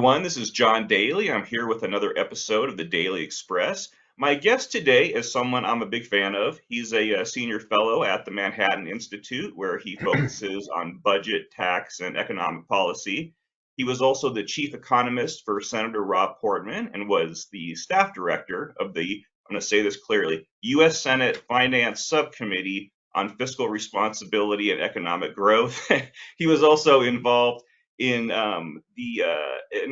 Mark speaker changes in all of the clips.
Speaker 1: everyone. This is John Daly. I'm here with another episode of the Daly Express. My guest today is someone I'm a big fan of. He's a senior fellow at the Manhattan Institute, where he focuses on budget, tax, and economic policy. He was also the chief economist for Senator Rob Portman and was the staff director of I'm going to say this clearly, U.S. Senate Finance Subcommittee on Fiscal Responsibility and Economic Growth. He was also involved in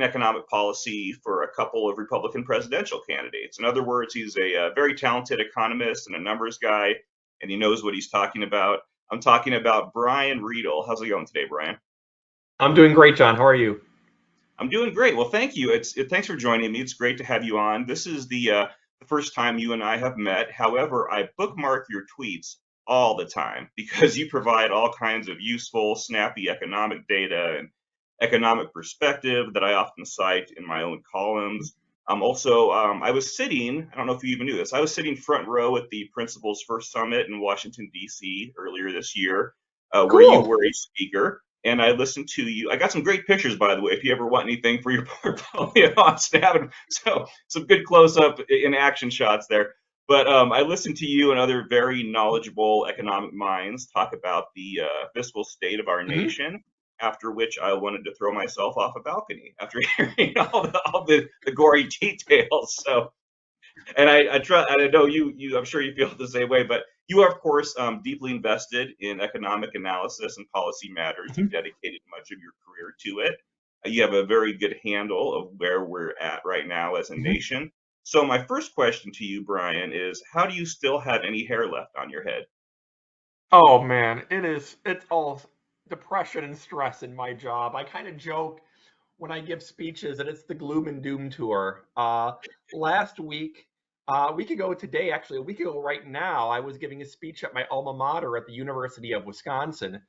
Speaker 1: economic policy for a couple of Republican presidential candidates. In other words, he's a very talented economist and a numbers guy, and he knows what he's talking about. I'm talking about Brian Riedl. How's it going today, Brian?
Speaker 2: I'm doing great, John. How are you?
Speaker 1: I'm doing great. Well, thank you. Thanks for joining me. It's great to have you on. This is the first time you and I have met. However, I bookmark your tweets all the time because you provide all kinds of useful, snappy economic data and economic perspective that I often cite in my own columns. I was sitting, I don't know if you even knew this, I was sitting front row at the Principal's First Summit in Washington, D.C. earlier this year, where you
Speaker 2: Cool.
Speaker 1: were a speaker. And I listened to you. I got some great pictures, by the way, if you ever want anything for your portfolio on Snap. So some good close-up in action shots there. But I listened to you and other very knowledgeable economic minds talk about the fiscal state of our
Speaker 2: hmm
Speaker 1: nation, after which I wanted to throw myself off a balcony after hearing all the gory details. So, and I try, and I know I'm sure you feel the same way, but you are, of course, deeply invested in economic analysis and policy matters. You've dedicated much of your career to it. You have a very good handle of where we're at right now as a
Speaker 2: hmm
Speaker 1: nation. So my first question to you, Brian, is how do you still have any hair left on your head?
Speaker 2: Oh man, it's all depression and stress in my job. I kind of joke when I give speeches that it's the gloom and doom tour. Last week, a week ago today, actually, a week ago right now, I was giving a speech at my alma mater at the University of Wisconsin.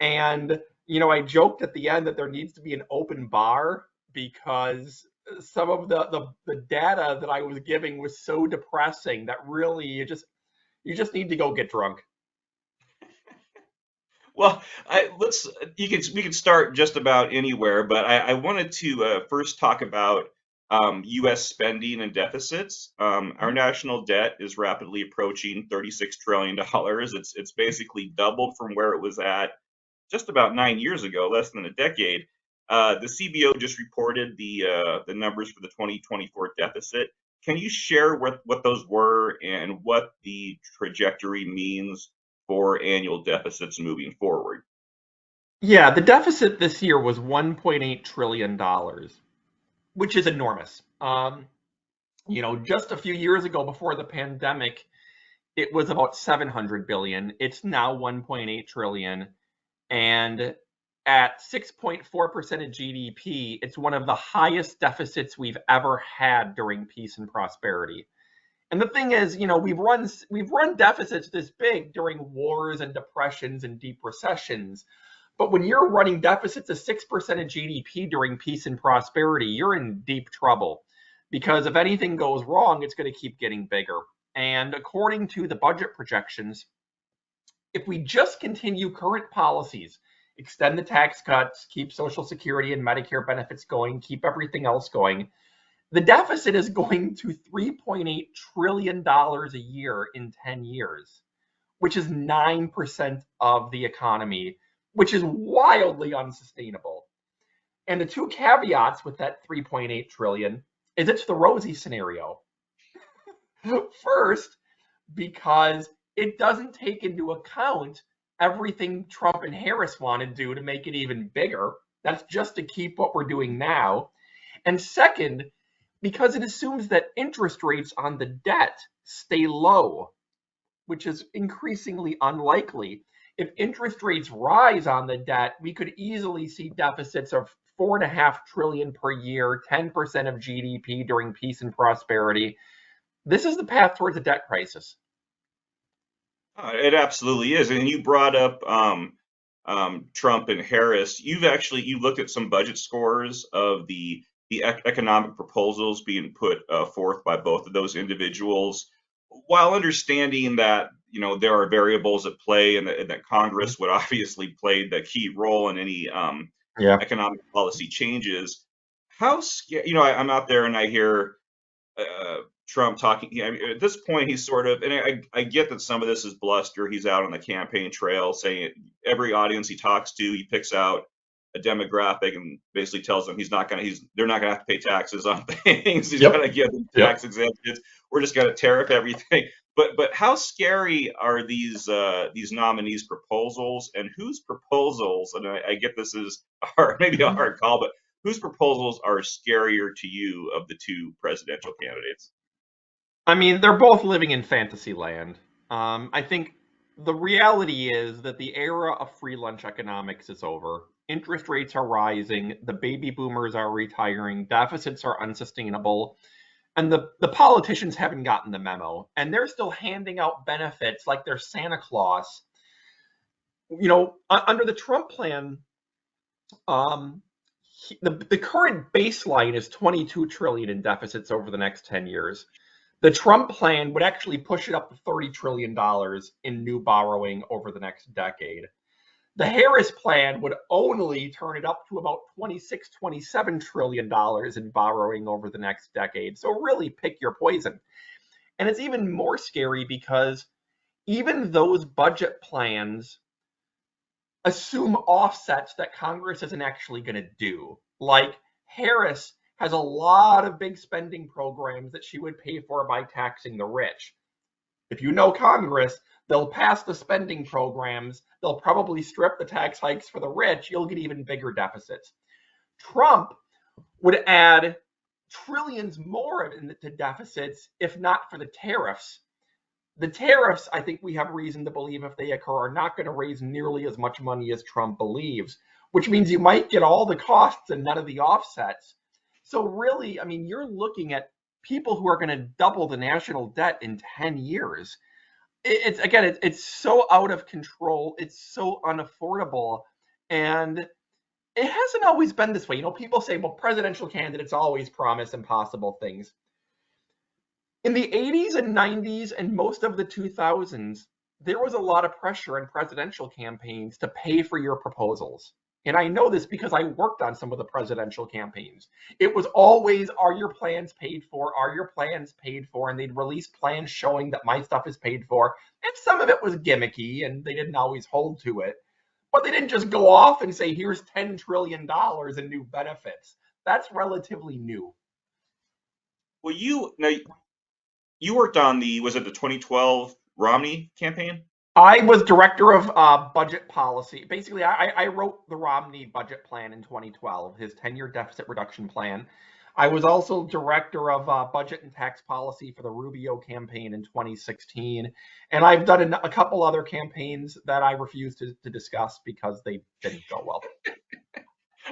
Speaker 2: And, I joked at the end that there needs to be an open bar because some of the data that I was giving was so depressing that really you just need to go get drunk.
Speaker 1: Well, let's we can start just about anywhere, but I wanted to first talk about U.S. spending and deficits. Our national debt is rapidly approaching $36 trillion. It's basically doubled from where it was at just about 9 years ago, less than a decade. The CBO just reported the numbers for the 2024 deficit. Can you share what those were and what the trajectory means for annual deficits moving forward?
Speaker 2: Yeah, the deficit this year was $1.8 trillion, which is enormous. Just a few years ago before the pandemic, it was about 700 billion. It's now 1.8 trillion. And at 6.4% of GDP, it's one of the highest deficits we've ever had during peace and prosperity. And the thing is, we've run deficits this big during wars and depressions and deep recessions. But when you're running deficits of 6% of GDP during peace and prosperity, you're in deep trouble because if anything goes wrong, it's going to keep getting bigger. And according to the budget projections, if we just continue current policies, extend the tax cuts, keep Social Security and Medicare benefits going, keep everything else going, the deficit is going to $3.8 trillion a year in 10 years, which is 9% of the economy, which is wildly unsustainable. And the two caveats with that 3.8 trillion is it's the rosy scenario. First, because it doesn't take into account everything Trump and Harris want to do to make it even bigger. That's just to keep what we're doing now. And second, because it assumes that interest rates on the debt stay low, which is increasingly unlikely. If interest rates rise on the debt, we could easily see deficits of 4.5 trillion per year, 10% of GDP during peace and prosperity. This is the path towards a debt crisis.
Speaker 1: It absolutely is. And you brought up Trump and Harris. You looked at some budget scores of the economic proposals being put forth by both of those individuals, while understanding that there are variables at play and that Congress would obviously play the key role in any
Speaker 2: Yeah.
Speaker 1: economic policy changes. how scary, I'm out there and I hear Trump talking. I mean, at this point, he's sort of, and I get that some of this is bluster. He's out on the campaign trail saying every audience he talks to, he picks out a demographic and basically tells them they're not gonna have to pay taxes on things. He's
Speaker 2: Yep.
Speaker 1: gonna give them
Speaker 2: Yep.
Speaker 1: tax exemptions. We're just gonna tariff everything. But how scary are these nominees' proposals, and whose proposals? And I get this is hard, maybe a hard call, but whose proposals are scarier to you of the two presidential candidates?
Speaker 2: I mean, they're both living in fantasy land. I think the reality is that the era of free lunch economics is over. Interest rates are rising, the baby boomers are retiring, deficits are unsustainable, and the politicians haven't gotten the memo. And they're still handing out benefits like they're Santa Claus. Under the Trump plan, um, the current baseline is 22 trillion in deficits over the next 10 years. The Trump plan would actually push it up to $30 trillion in new borrowing over the next decade. The Harris plan would only turn it up to about 26, $27 trillion in borrowing over the next decade. So really pick your poison. And it's even more scary because even those budget plans assume offsets that Congress isn't actually going to do. Like Harris has a lot of big spending programs that she would pay for by taxing the rich. If you know Congress, they'll pass the spending programs, they'll probably strip the tax hikes for the rich, you'll get even bigger deficits. Trump would add trillions more into deficits if not for the tariffs. The tariffs, I think we have reason to believe, if they occur, are not going to raise nearly as much money as Trump believes, which means you might get all the costs and none of the offsets. So really, I mean, you're looking at people who are going to double the national debt in 10 years. It's so out of control. It's so unaffordable. And it hasn't always been this way. People say, well, presidential candidates always promise impossible things. In the 80s and 90s and most of the 2000s, there was a lot of pressure in presidential campaigns to pay for your proposals. And I know this because I worked on some of the presidential campaigns. It was always, are your plans paid for? Are your plans paid for? And they'd release plans showing that my stuff is paid for. And some of it was gimmicky and they didn't always hold to it. But they didn't just go off and say, here's $10 trillion in new benefits. That's relatively new.
Speaker 1: Well, you worked on was it the 2012 Romney campaign?
Speaker 2: I was director of budget policy. Basically, I wrote the Romney budget plan in 2012, his 10-year deficit reduction plan. I was also director of budget and tax policy for the Rubio campaign in 2016. And I've done a couple other campaigns that I refuse to discuss because they didn't go well.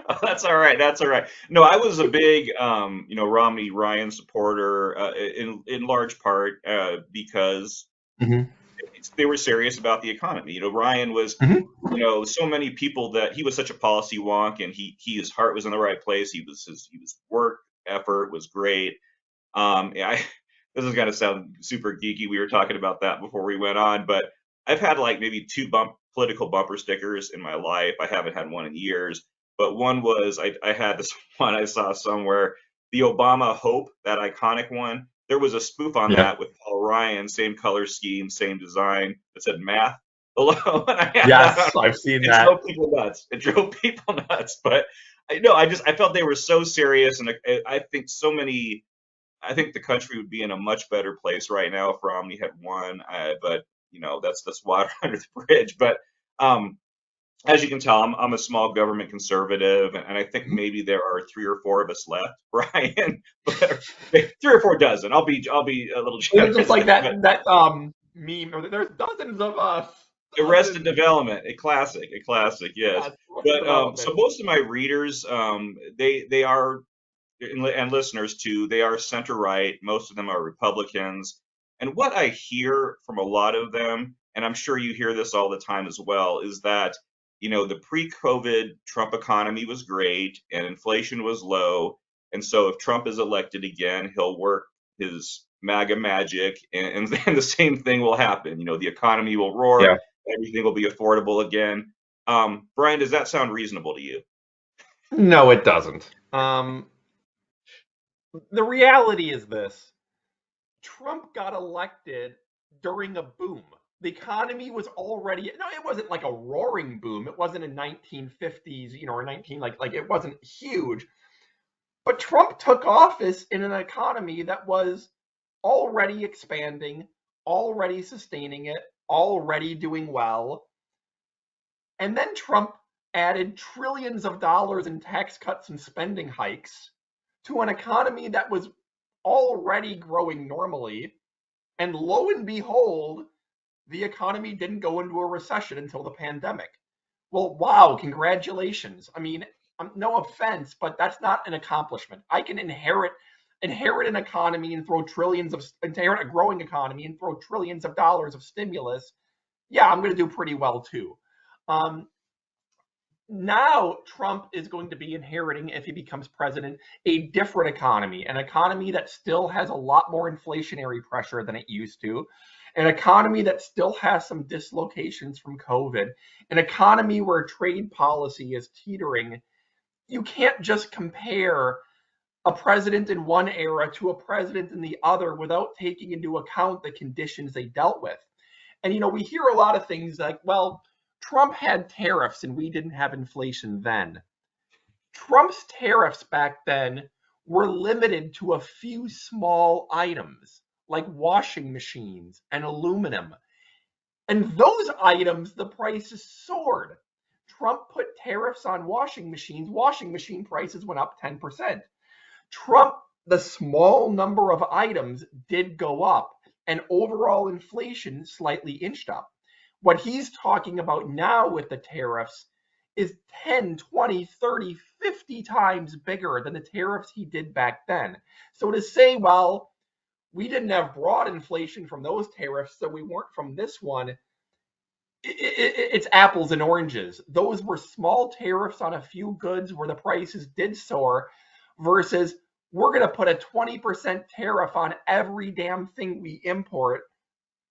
Speaker 1: Oh, that's all right. That's all right. No, I was a big, Romney Ryan supporter in large part because
Speaker 2: Mm-hmm.
Speaker 1: they were serious about the economy. Ryan was,
Speaker 2: Mm-hmm.
Speaker 1: so many people that he was such a policy wonk, and his heart was in the right place. He was work effort was great. Yeah, this is gonna sound super geeky. We were talking about that before we went on, but I've had like maybe two political bumper stickers in my life. I haven't had one in years, but one was I had this one I saw somewhere, the Obama Hope, that iconic one. There was a spoof on
Speaker 2: Yeah.
Speaker 1: that with Paul Ryan, same color scheme, same design, that said math below, and I had that on.
Speaker 2: Yes, I've seen
Speaker 1: It
Speaker 2: that.
Speaker 1: drove people nuts. It drove people nuts. But I know I felt they were so serious, and I think the country would be in a much better place right now if Romney had won. But that's water under the bridge. But um, as you can tell, I'm a small government conservative, and I think maybe there are three or four of us left, Brian. But three or four dozen. I'll be a little
Speaker 2: It was just
Speaker 1: generous
Speaker 2: like
Speaker 1: there. But
Speaker 2: that meme. There's dozens of us.
Speaker 1: Arrested
Speaker 2: Dozens.
Speaker 1: Development, a classic, yes.
Speaker 2: Yes, what's
Speaker 1: But so
Speaker 2: development?
Speaker 1: most of my readers, they are, and listeners too, they are center right. Most of them are Republicans. And what I hear from a lot of them, and I'm sure you hear this all the time as well, is that, the pre-COVID Trump economy was great and inflation was low. And so if Trump is elected again, he'll work his MAGA magic, and then the same thing will happen. The economy will roar,
Speaker 2: Yeah.
Speaker 1: everything will be affordable again. Brian, does that sound reasonable to you?
Speaker 2: No, it doesn't. The reality is this: Trump got elected during a boom. The economy was already, no, it wasn't like a roaring boom. It wasn't in 1950s, or 19, like it wasn't huge. But Trump took office in an economy that was already expanding, already sustaining it, already doing well. And then Trump added trillions of dollars in tax cuts and spending hikes to an economy that was already growing normally. And lo and behold, the economy didn't go into a recession until the pandemic. Well, wow, congratulations. I mean, no offense, but that's not an accomplishment. I can inherit an economy and inherit a growing economy and throw trillions of dollars of stimulus. Yeah, I'm going to do pretty well too. Um, Now Trump is going to be inheriting, if he becomes president, a different economy, an economy that still has a lot more inflationary pressure than it used to, an economy that still has some dislocations from COVID, an economy where trade policy is teetering. You can't just compare a president in one era to a president in the other without taking into account the conditions they dealt with. And we hear a lot of things like, well, Trump had tariffs and we didn't have inflation then. Trump's tariffs back then were limited to a few small items like washing machines and aluminum. And those items, the prices soared. Trump put tariffs on washing machines. Washing machine prices went up 10%. Trump, the small number of items did go up, and overall inflation slightly inched up. What he's talking about now with the tariffs is 10, 20, 30, 50 times bigger than the tariffs he did back then. So to say, well, we didn't have broad inflation from those tariffs, so we weren't from this one, it's apples and oranges. Those were small tariffs on a few goods where the prices did soar versus we're going to put a 20% tariff on every damn thing we import.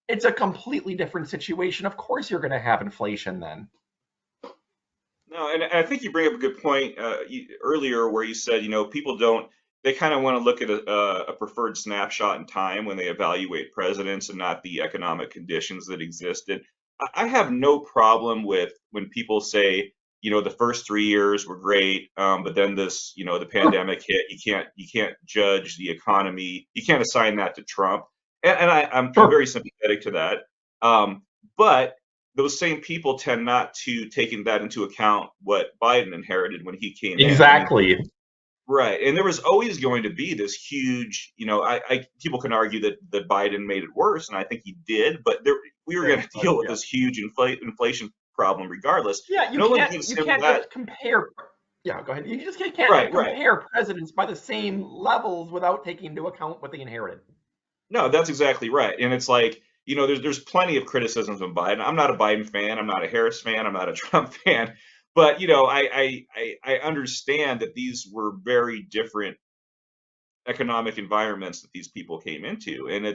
Speaker 2: It's a completely different situation. Of course, you're going to have inflation then.
Speaker 1: No, and I think you bring up a good point earlier where you said, people don't, they kind of want to look at a preferred snapshot in time when they evaluate presidents and not the economic conditions that existed. I have no problem with when people say, the first 3 years were great, but then this, the pandemic hit. You can't judge the economy. You can't assign that to Trump, and I'm
Speaker 2: Sure.
Speaker 1: very sympathetic to that. But those same people tend not to taking that into account what Biden inherited when he came in. I mean,
Speaker 2: Exactly.
Speaker 1: right, and there was always going to be this huge, people can argue that Biden made it worse, and I think he did, but we were going to deal with
Speaker 2: Yeah.
Speaker 1: this huge inflation problem regardless.
Speaker 2: Yeah, you
Speaker 1: No one
Speaker 2: can't
Speaker 1: gives
Speaker 2: you
Speaker 1: him
Speaker 2: can't
Speaker 1: that.
Speaker 2: just compare. Yeah, go ahead. You just can't
Speaker 1: Right, right.
Speaker 2: compare presidents by the same levels without taking into account what they inherited.
Speaker 1: No, that's exactly right. And it's like, there's plenty of criticisms of Biden. I'm not a Biden fan. I'm not a Harris fan. I'm not a Trump fan. But I understand that these were very different economic environments that these people came into, and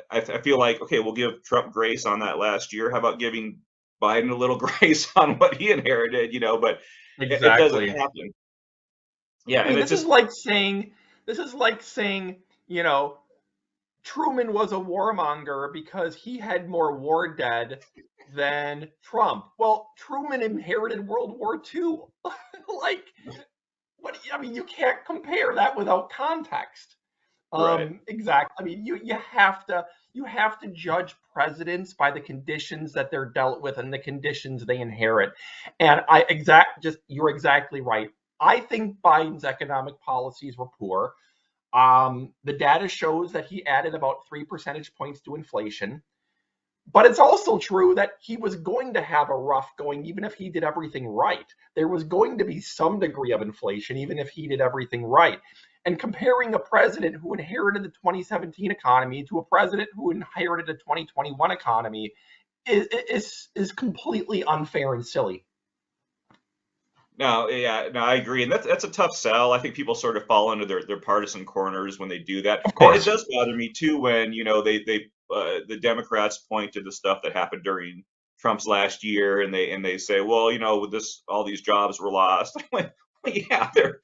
Speaker 1: I feel like, okay, we'll give Trump grace on that last year. How about giving Biden a little grace on what he inherited? But it doesn't
Speaker 2: Exactly.
Speaker 1: happen. Yeah,
Speaker 2: I
Speaker 1: and
Speaker 2: mean,
Speaker 1: it's just
Speaker 2: this is like saying, Truman was a warmonger because he had more war dead than Trump. Well, Truman inherited World War II. Like, what? I mean, you can't compare that without context.
Speaker 1: right.
Speaker 2: Exactly. I mean, you have to judge presidents by the conditions that they're dealt with and the conditions they inherit. And you're exactly right. I think Biden's economic policies were poor. The data shows that he added about 3 percentage points to inflation. But it's also true that he was going to have a rough going, even if he did everything right. There was going to be some degree of inflation, even if he did everything right. And comparing a president who inherited the 2017 economy to a president who inherited a 2021 economy is completely unfair and silly.
Speaker 1: No, yeah, no, I agree, and that's a tough sell. I think people sort of fall into their partisan corners when they do that.
Speaker 2: Of
Speaker 1: It
Speaker 2: course.
Speaker 1: does bother me too when the Democrats point to the stuff that happened during Trump's last year, and they say, well, with this, all these jobs were lost. I'm like, Yeah, there,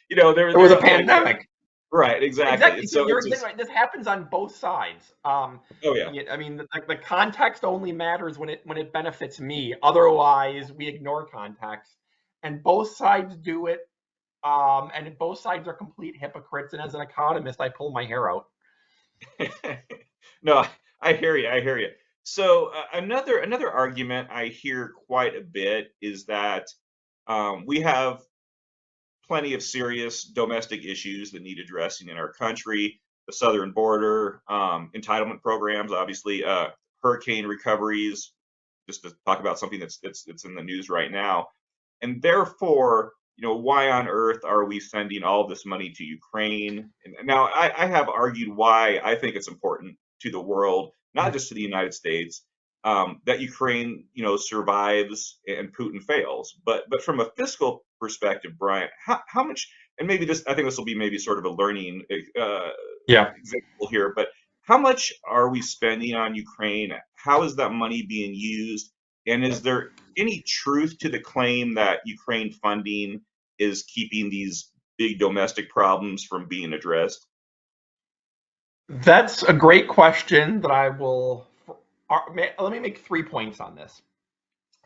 Speaker 1: you know,
Speaker 2: There was
Speaker 1: there's
Speaker 2: a
Speaker 1: yeah,
Speaker 2: pandemic.
Speaker 1: right, exactly.
Speaker 2: Exactly.
Speaker 1: And
Speaker 2: So
Speaker 1: so
Speaker 2: you're
Speaker 1: it's
Speaker 2: exactly
Speaker 1: just,
Speaker 2: right. This happens on both sides.
Speaker 1: oh yeah.
Speaker 2: I mean, the context only matters when it benefits me. Otherwise, we ignore context, and both sides do it. And both sides are complete hypocrites. And as an economist, I pull my hair out.
Speaker 1: No, I hear you. I hear you. So another argument I hear quite a bit is that we have plenty of serious domestic issues that need addressing in our country. The southern border, entitlement programs, obviously, hurricane recoveries. Just to talk about something that's in the news right now, and therefore, why on earth are we sending all this money to Ukraine? And now I have argued why I think it's important to the world, not just to the United States, that Ukraine, survives and Putin fails. But from a fiscal perspective, Brian, how much? And maybe this, I think this will be maybe sort of a learning
Speaker 2: Yeah.
Speaker 1: example here, but how much are we spending on Ukraine? How is that money being used? And is there any truth to the claim that Ukraine funding is keeping these big domestic problems from being addressed?
Speaker 2: That's a great question that I will. Let me make 3 points on this.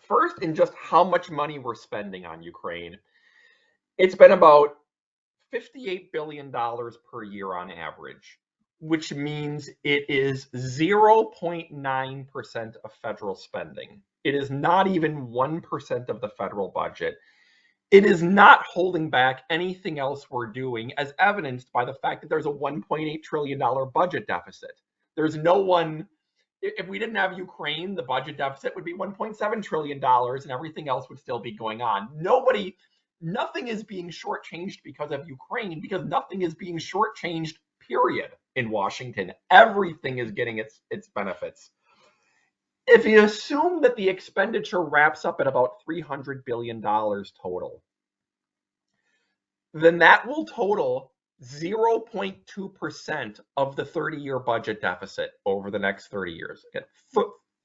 Speaker 2: First, in just how much money we're spending on Ukraine, it's been about $58 billion per year on average, which means it is 0.9% of federal spending. It is not even 1% of the federal budget. It is not holding back anything else we're doing, as evidenced by the fact that there's a $1.8 trillion budget deficit. There's no one, if we didn't have Ukraine, the budget deficit would be $1.7 trillion and everything else would still be going on. Nothing is being shortchanged because of Ukraine, because nothing is being shortchanged, period, in Washington. Everything is getting its benefits. If you assume that the expenditure wraps up at about $300 billion total, then that will total 0.2% of the 30-year budget deficit over the next 30 years. Again,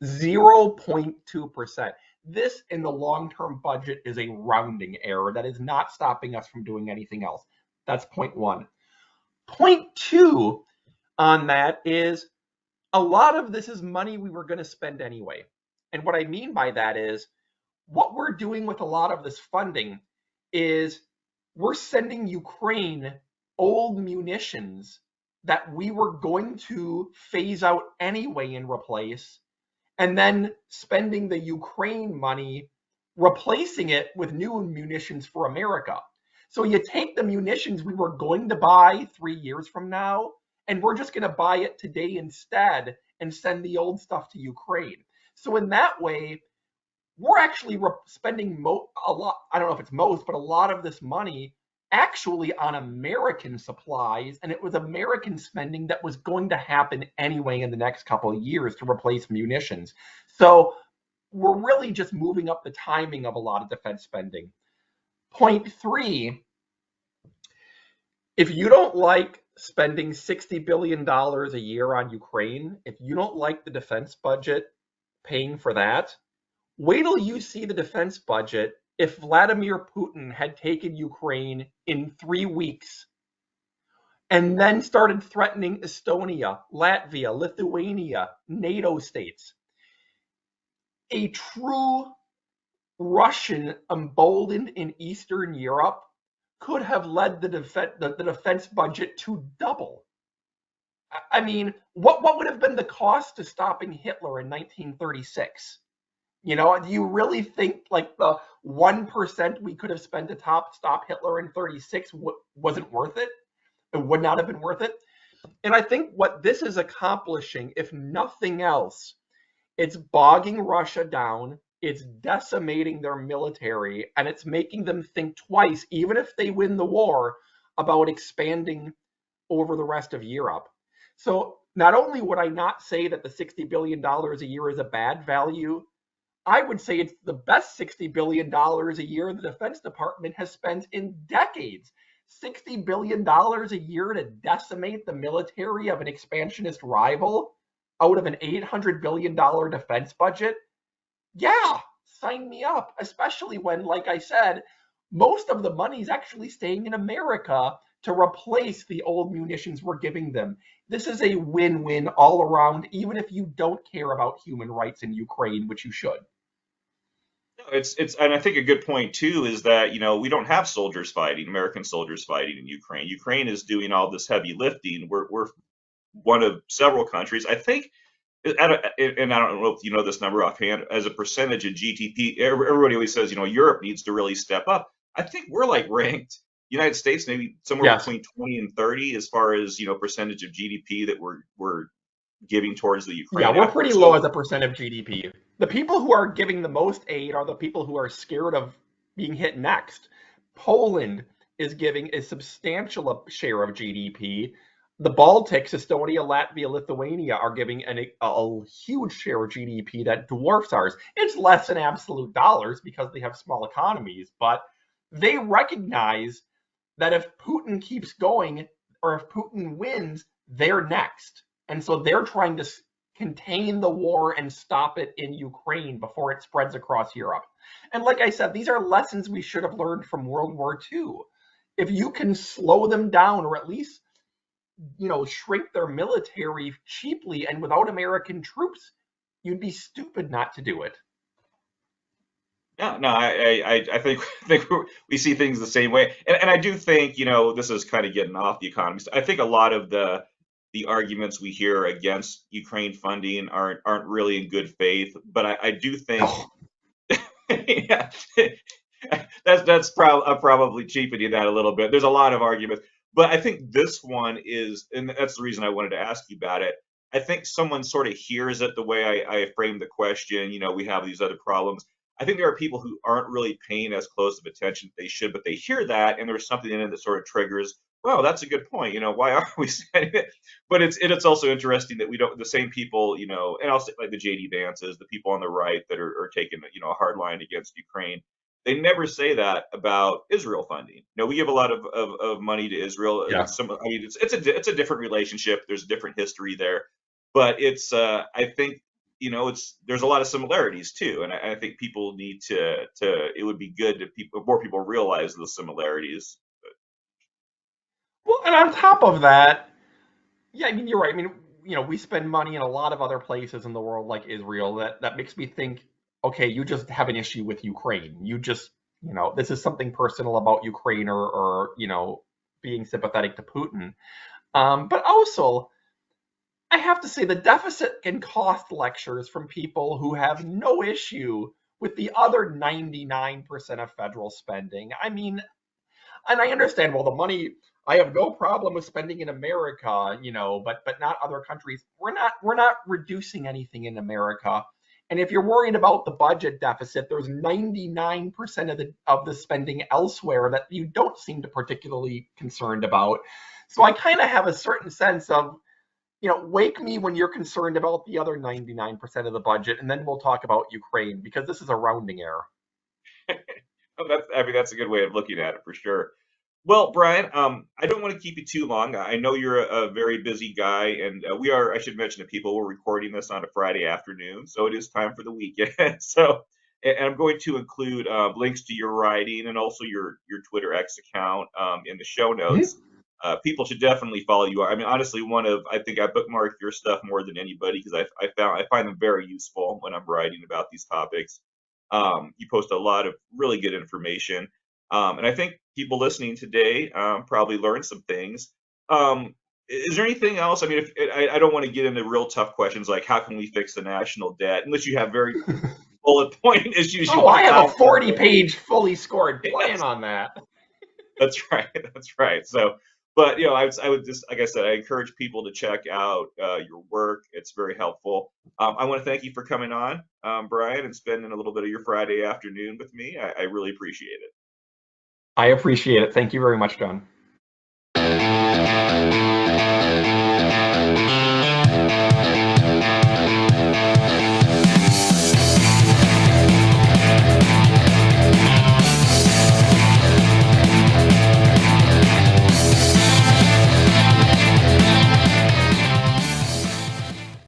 Speaker 2: 0.2%. This in the long-term budget is a rounding error that is not stopping us from doing anything else. That's point one. Point two on that is a lot of this is money we were going to spend anyway. And what I mean by that is what we're doing with a lot of this funding is we're sending Ukraine old munitions that we were going to phase out anyway and replace, and then spending the Ukraine money replacing it with new munitions for America. So you take the munitions we were going to buy 3 years from now, and we're just going to buy it today instead and send the old stuff to Ukraine. So in that way, we're actually spending a lot, I don't know if it's most, but a lot of this money actually on American supplies, and it was American spending that was going to happen anyway in the next couple of years to replace munitions. So we're really just moving up the timing of a lot of defense spending. Point three, if you don't like spending $60 billion a year on Ukraine, if you don't like the defense budget paying for that, wait till you see the defense budget if Vladimir Putin had taken Ukraine in 3 weeks and then started threatening Estonia, Latvia, Lithuania, NATO states. A true Russian emboldened in Eastern Europe could have led the defense budget to double. I mean, what would have been the cost to stopping Hitler in 1936? Do you really think like the 1% we could have spent to stop Hitler in 36 wasn't worth it? It would not have been worth it. And I think what this is accomplishing, if nothing else, it's bogging Russia down, it's decimating their military, and it's making them think twice, even if they win the war, about expanding over the rest of Europe. So not only would I not say that the $60 billion a year is a bad value, I would say it's the best $60 billion a year the Defense Department has spent in decades. $60 billion a year to decimate the military of an expansionist rival out of an $800 billion defense budget? Yeah, sign me up, especially when, like I said, most of the money is actually staying in America to replace the old munitions we're giving them. This is a win-win all around, even if you don't care about human rights in Ukraine, which you should.
Speaker 1: No, and I think a good point too is that we don't have soldiers fighting, American soldiers fighting in Ukraine. Ukraine is doing all this heavy lifting. We're one of several countries. I think, and I don't know if you know this number offhand, as a percentage of GDP, everybody always says Europe needs to really step up. I think we're like ranked United States maybe somewhere
Speaker 2: Yes.
Speaker 1: between 20 and 30 as far as percentage of GDP that we're giving towards the
Speaker 2: Yeah,
Speaker 1: Ukraine
Speaker 2: we're
Speaker 1: effort.
Speaker 2: pretty low as a percent of GDP. The people who are giving the most aid are the people who are scared of being hit next. Poland is giving a substantial share of GDP. The Baltics, Estonia, Latvia, Lithuania are giving a huge share of GDP that dwarfs ours. It's less in absolute dollars because they have small economies, but they recognize that if Putin keeps going or if Putin wins, they're next. And so they're trying to contain the war and stop it in Ukraine before it spreads across Europe. And like I said, these are lessons we should have learned from World War II. If you can slow them down or at least shrink their military cheaply and without American troops, you'd be stupid not to do it.
Speaker 1: Yeah, no, I think we see things the same way, and I do think this is kind of getting off the economist. I think a lot of the arguments we hear against Ukraine funding aren't really in good faith, but I do think
Speaker 2: Oh,
Speaker 1: yeah, I'm probably cheapening that a little bit. There's a lot of arguments, but I think this one is, and that's the reason I wanted to ask you about it. I think someone sort of hears it the way I framed the question. We have these other problems. I think there are people who aren't really paying as close of attention as they should, but they hear that, and there's something in it that sort of triggers. Well, that's a good point. Why are we saying it? But it's also interesting that we don't the same people, and I'll say like the JD Vances, the people on the right that are taking a hard line against Ukraine. They never say that about Israel funding. We give a lot of money to Israel.
Speaker 2: yeah.
Speaker 1: I mean, it's a different relationship. There's a different history there, but I think there's a lot of similarities too, and I think people need to it would be good if more people realize the similarities.
Speaker 2: Well, and on top of that, yeah, I mean, you're right. I mean, we spend money in a lot of other places in the world, like Israel. That makes me think, okay, you just have an issue with Ukraine. You just, this is something personal about Ukraine, or being sympathetic to Putin. But also, I have to say, the deficit and cost lectures from people who have no issue with the other 99% of federal spending. I mean, and I understand, well, the money, I have no problem with spending in America, but not other countries. We're not reducing anything in America. And if you're worried about the budget deficit, there's 99% of the spending elsewhere that you don't seem to particularly concerned about. So I kind of have a certain sense of, wake me when you're concerned about the other 99% of the budget, and then we'll talk about Ukraine, because this is a rounding error.
Speaker 1: I mean, that's a good way of looking at it for sure. Well, Brian, I don't want to keep you too long. I know you're a very busy guy, and we are. I should mention to people we're recording this on a Friday afternoon, so it is time for the weekend. So, and I'm going to include links to your writing and also your Twitter X account in the show notes. People should definitely follow you. I mean, honestly, I think I bookmarked your stuff more than anybody because I find them very useful when I'm writing about these topics. You post a lot of really good information. And I think people listening today probably learned some things. Is there anything else? I mean, I don't want to get into real tough questions like how can we fix the national debt, unless you have very bullet point issues you
Speaker 2: Oh,
Speaker 1: want
Speaker 2: I
Speaker 1: to
Speaker 2: have a
Speaker 1: talk about.
Speaker 2: 40-page fully scored plan
Speaker 1: Yes,
Speaker 2: on that.
Speaker 1: that's right. That's right. So, but I would just, like I said, I encourage people to check out your work. It's very helpful. I want to thank you for coming on, Brian, and spending a little bit of your Friday afternoon with me. I really appreciate it.
Speaker 2: I appreciate it. Thank you very much, John.